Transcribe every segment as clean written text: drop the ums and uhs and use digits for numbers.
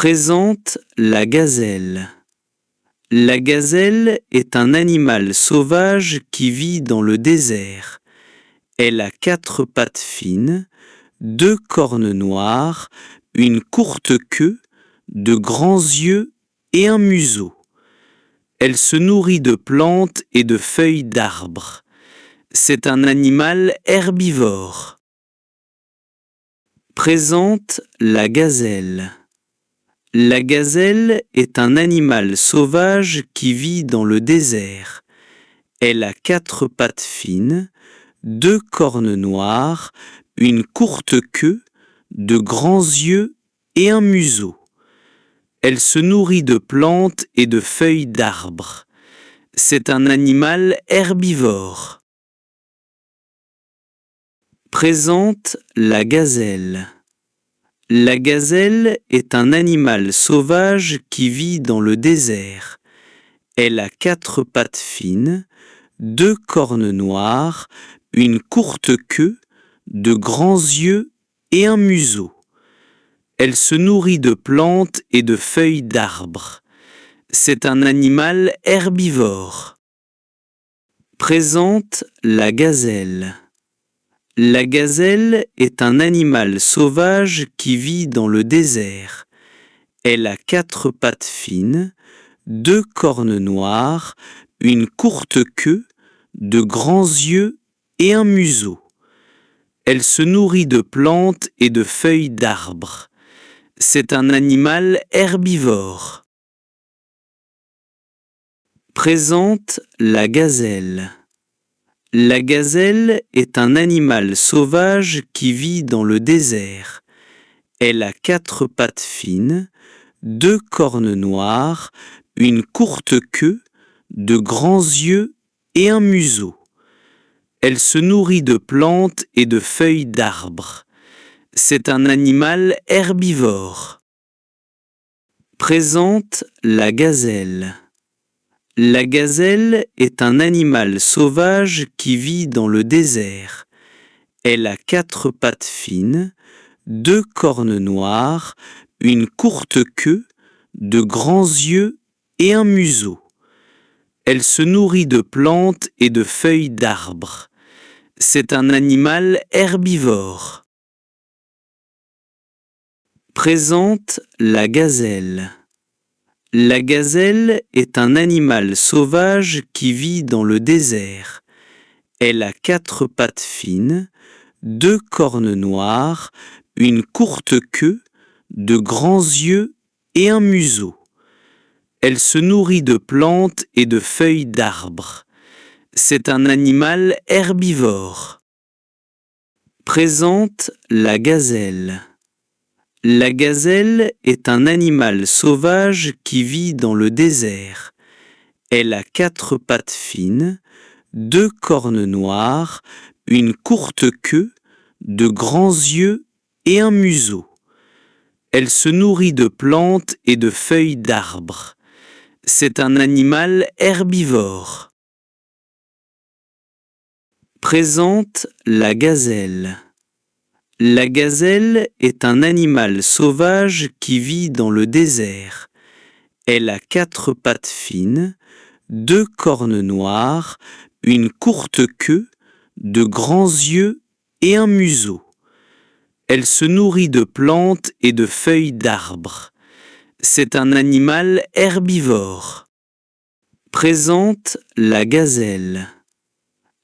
Présente la gazelle. La gazelle est un animal sauvage qui vit dans le désert. Elle a 4 pattes fines, 2 cornes noires, une courte queue, de grands yeux et un museau. Elle se nourrit de plantes et de feuilles d'arbres. C'est un animal herbivore. Présente la gazelle. La gazelle est un animal sauvage qui vit dans le désert. Elle a 4 pattes fines, 2 cornes noires, une courte queue, de grands yeux et un museau. Elle se nourrit de plantes et de feuilles d'arbres. C'est un animal herbivore. Présente la gazelle. La gazelle est un animal sauvage qui vit dans le désert. Elle a 4 pattes fines, 2 cornes noires, une courte queue, de grands yeux et un museau. Elle se nourrit de plantes et de feuilles d'arbres. C'est un animal herbivore. Présente la gazelle. La gazelle est un animal sauvage qui vit dans le désert. Elle a 4 pattes fines, 2 cornes noires, une courte queue, de grands yeux et un museau. Elle se nourrit de plantes et de feuilles d'arbres. C'est un animal herbivore. Présente la gazelle. La gazelle est un animal sauvage qui vit dans le désert. Elle a 4 pattes fines, 2 cornes noires, une courte queue, de grands yeux et un museau. Elle se nourrit de plantes et de feuilles d'arbres. C'est un animal herbivore. Présente la gazelle. La gazelle est un animal sauvage qui vit dans le désert. Elle a 4 pattes fines, 2 cornes noires, une courte queue, de grands yeux et un museau. Elle se nourrit de plantes et de feuilles d'arbres. C'est un animal herbivore. Présente la gazelle. La gazelle est un animal sauvage qui vit dans le désert. Elle a 4 pattes fines, 2 cornes noires, une courte queue, de grands yeux et un museau. Elle se nourrit de plantes et de feuilles d'arbres. C'est un animal herbivore. Présente la gazelle. La gazelle est un animal sauvage qui vit dans le désert. Elle a 4 pattes fines, 2 cornes noires, une courte queue, de grands yeux et un museau. Elle se nourrit de plantes et de feuilles d'arbres. C'est un animal herbivore. Présente la gazelle. La gazelle est un animal sauvage qui vit dans le désert. Elle a 4 pattes fines, 2 cornes noires, une courte queue, de grands yeux et un museau. Elle se nourrit de plantes et de feuilles d'arbres. C'est un animal herbivore. Présente la gazelle.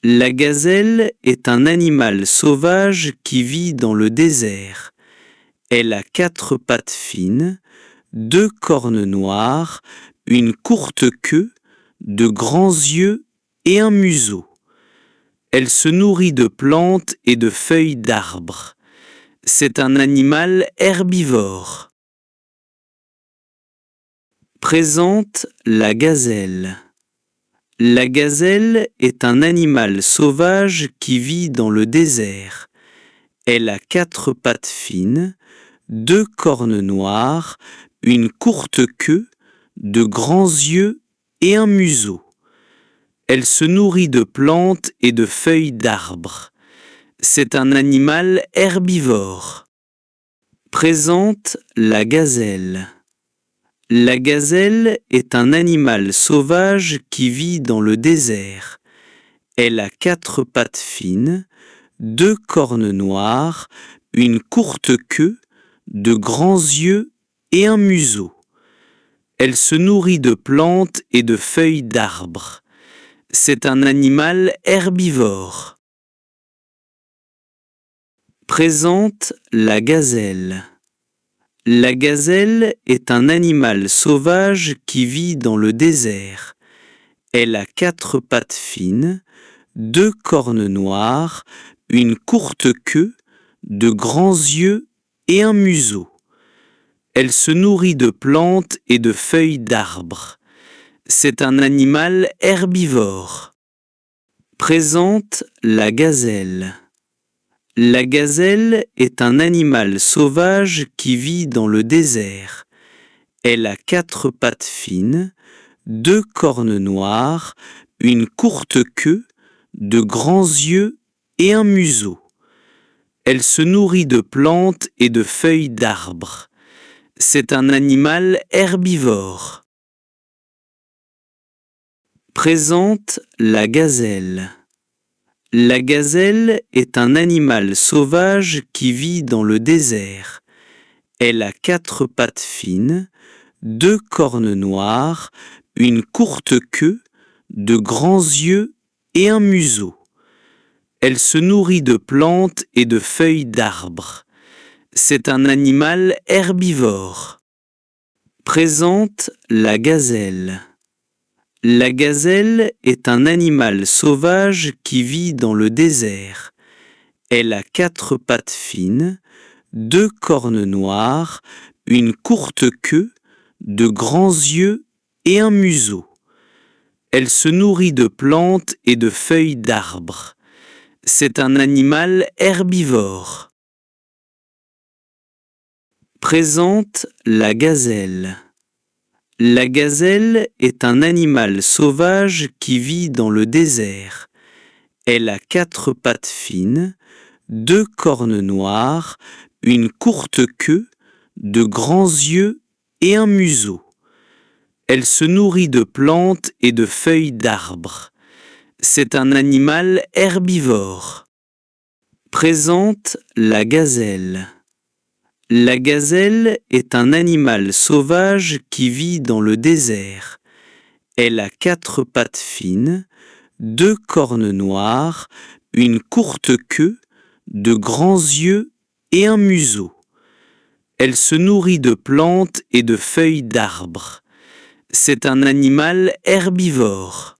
La gazelle est un animal sauvage qui vit dans le désert. Elle a 4 pattes fines, 2 cornes noires, une courte queue, de grands yeux et un museau. Elle se nourrit de plantes et de feuilles d'arbres. C'est un animal herbivore. Présente la gazelle. La gazelle est un animal sauvage qui vit dans le désert. Elle a 4 pattes fines, 2 cornes noires, une courte queue, de grands yeux et un museau. Elle se nourrit de plantes et de feuilles d'arbres. C'est un animal herbivore. Présente la gazelle. La gazelle est un animal sauvage qui vit dans le désert. Elle a 4 pattes fines, 2 cornes noires, une courte queue, de grands yeux et un museau. Elle se nourrit de plantes et de feuilles d'arbres. C'est un animal herbivore. Présente la gazelle. La gazelle est un animal sauvage qui vit dans le désert. Elle a 4 pattes fines, 2 cornes noires, une courte queue, de grands yeux et un museau. Elle se nourrit de plantes et de feuilles d'arbres. C'est un animal herbivore. Présente la gazelle. La gazelle est un animal sauvage qui vit dans le désert. Elle a 4 pattes fines, 2 cornes noires, une courte queue, de grands yeux et un museau. Elle se nourrit de plantes et de feuilles d'arbres. C'est un animal herbivore. Présente la gazelle. La gazelle est un animal sauvage qui vit dans le désert. Elle a 4 pattes fines, 2 cornes noires, une courte queue, de grands yeux et un museau. Elle se nourrit de plantes et de feuilles d'arbres. C'est un animal herbivore. Présente la gazelle. La gazelle est un animal sauvage qui vit dans le désert. Elle a 4 pattes fines, 2 cornes noires, une courte queue, de grands yeux et un museau. Elle se nourrit de plantes et de feuilles d'arbres. C'est un animal herbivore. Présente la gazelle. La gazelle est un animal sauvage qui vit dans le désert. Elle a 4 pattes fines, 2 cornes noires, une courte queue, de grands yeux et un museau. Elle se nourrit de plantes et de feuilles d'arbres. C'est un animal herbivore. Présente la gazelle. La gazelle est un animal sauvage qui vit dans le désert. Elle a 4 pattes fines, 2 cornes noires, une courte queue, de grands yeux et un museau. Elle se nourrit de plantes et de feuilles d'arbres. C'est un animal herbivore.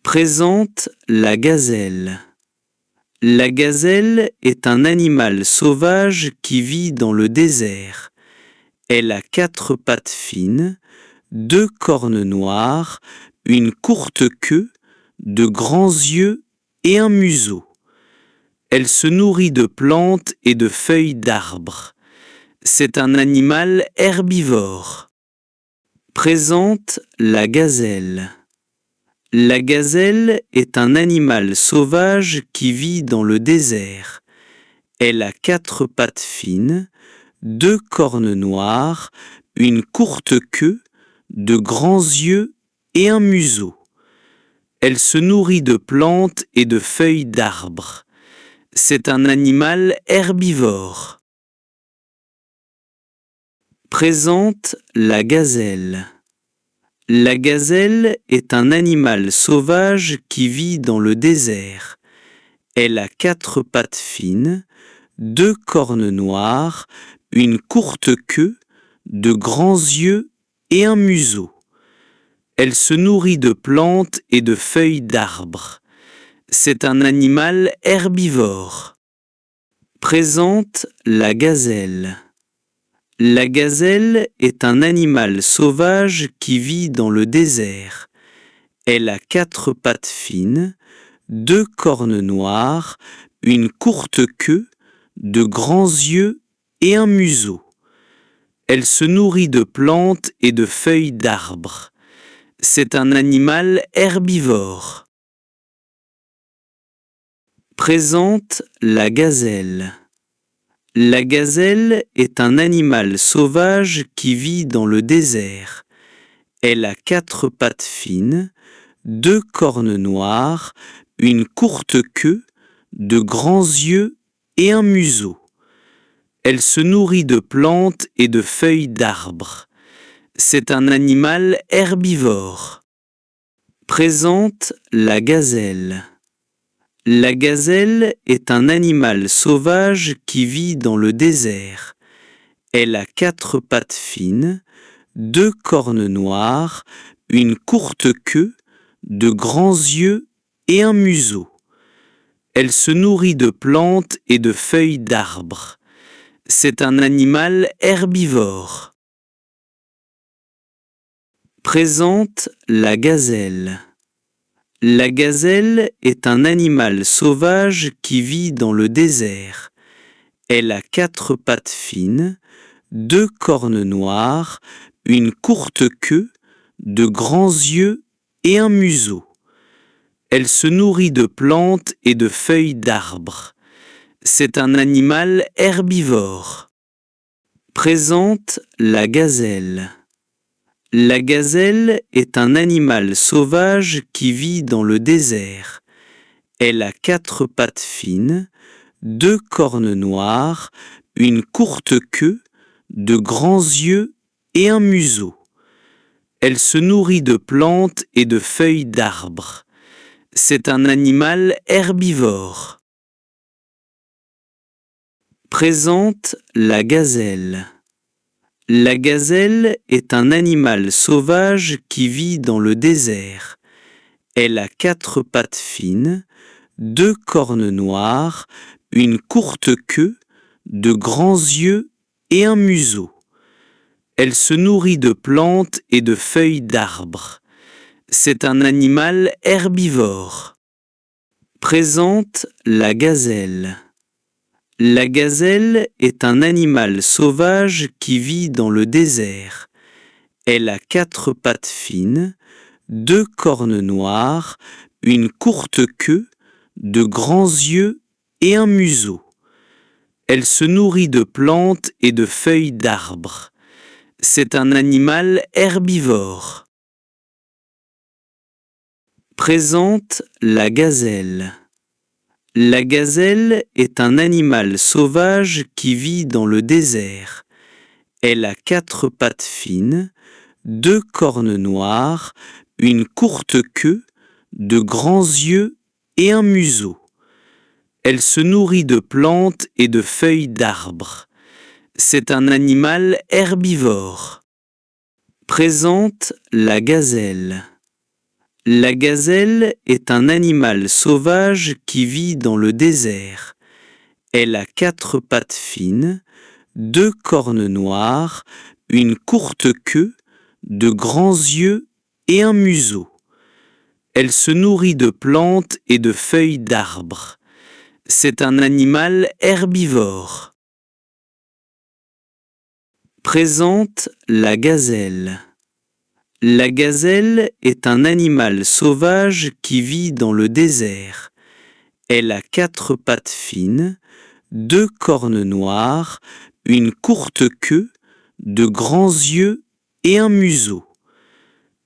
Présente la gazelle. La gazelle est un animal sauvage qui vit dans le désert. Elle a 4 pattes fines, 2 cornes noires, une courte queue, de grands yeux et un museau. Elle se nourrit de plantes et de feuilles d'arbres. C'est un animal herbivore. Présente la gazelle. La gazelle est un animal sauvage qui vit dans le désert. Elle a 4 pattes fines, 2 cornes noires, une courte queue, de grands yeux et un museau. Elle se nourrit de plantes et de feuilles d'arbres. C'est un animal herbivore. Présente la gazelle. La gazelle est un animal sauvage qui vit dans le désert. Elle a 4 pattes fines, 2 cornes noires, une courte queue, de grands yeux et un museau. Elle se nourrit de plantes et de feuilles d'arbres. C'est un animal herbivore. Présente la gazelle. La gazelle est un animal sauvage qui vit dans le désert. Elle a 4 pattes fines, 2 cornes noires, une courte queue, de grands yeux et un museau. Elle se nourrit de plantes et de feuilles d'arbres. C'est un animal herbivore. Présente la gazelle. La gazelle est un animal sauvage qui vit dans le désert. Elle a 4 pattes fines, 2 cornes noires, une courte queue, de grands yeux et un museau. Elle se nourrit de plantes et de feuilles d'arbres. C'est un animal herbivore. Présente la gazelle. La gazelle est un animal sauvage qui vit dans le désert. Elle a 4 pattes fines, 2 cornes noires, une courte queue, de grands yeux et un museau. Elle se nourrit de plantes et de feuilles d'arbres. C'est un animal herbivore. Présente la gazelle. La gazelle est un animal sauvage qui vit dans le désert. Elle a 4 pattes fines, 2 cornes noires, une courte queue, de grands yeux et un museau. Elle se nourrit de plantes et de feuilles d'arbres. C'est un animal herbivore. Présente la gazelle. La gazelle est un animal sauvage qui vit dans le désert. Elle a 4 pattes fines, 2 cornes noires, une courte queue, de grands yeux et un museau. Elle se nourrit de plantes et de feuilles d'arbres. C'est un animal herbivore. Présente la gazelle. La gazelle est un animal sauvage qui vit dans le désert. Elle a 4 pattes fines, 2 cornes noires, une courte queue, de grands yeux et un museau. Elle se nourrit de plantes et de feuilles d'arbres. C'est un animal herbivore. Présente la gazelle. La gazelle est un animal sauvage qui vit dans le désert. Elle a 4 pattes fines, 2 cornes noires, une courte queue, de grands yeux et un museau. Elle se nourrit de plantes et de feuilles d'arbres. C'est un animal herbivore. Présente la gazelle. La gazelle est un animal sauvage qui vit dans le désert. Elle a 4 pattes fines, 2 cornes noires, une courte queue, de grands yeux et un museau. Elle se nourrit de plantes et de feuilles d'arbres. C'est un animal herbivore. Présente la gazelle. La gazelle est un animal sauvage qui vit dans le désert. Elle a 4 pattes fines, 2 cornes noires, une courte queue, de grands yeux et un museau. Elle se nourrit de plantes et de feuilles d'arbres. C'est un animal herbivore. Présente la gazelle. La gazelle est un animal sauvage qui vit dans le désert. Elle a 4 pattes fines, 2 cornes noires, une courte queue, de grands yeux et un museau.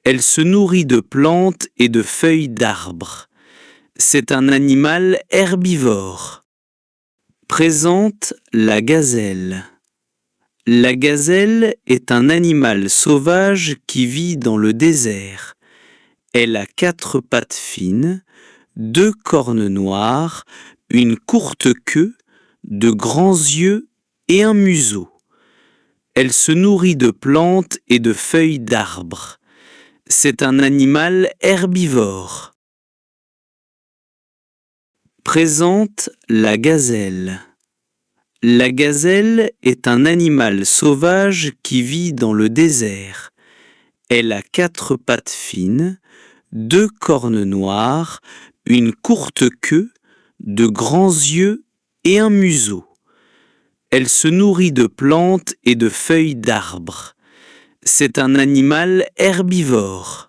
Elle se nourrit de plantes et de feuilles d'arbres. C'est un animal herbivore. Présente la gazelle. La gazelle est un animal sauvage qui vit dans le désert. Elle a 4 pattes fines, 2 cornes noires, une courte queue, de grands yeux et un museau. Elle se nourrit de plantes et de feuilles d'arbres. C'est un animal herbivore. Présente la gazelle. La gazelle est un animal sauvage qui vit dans le désert. Elle a 4 pattes fines, 2 cornes noires, une courte queue, de grands yeux et un museau. Elle se nourrit de plantes et de feuilles d'arbres. C'est un animal herbivore.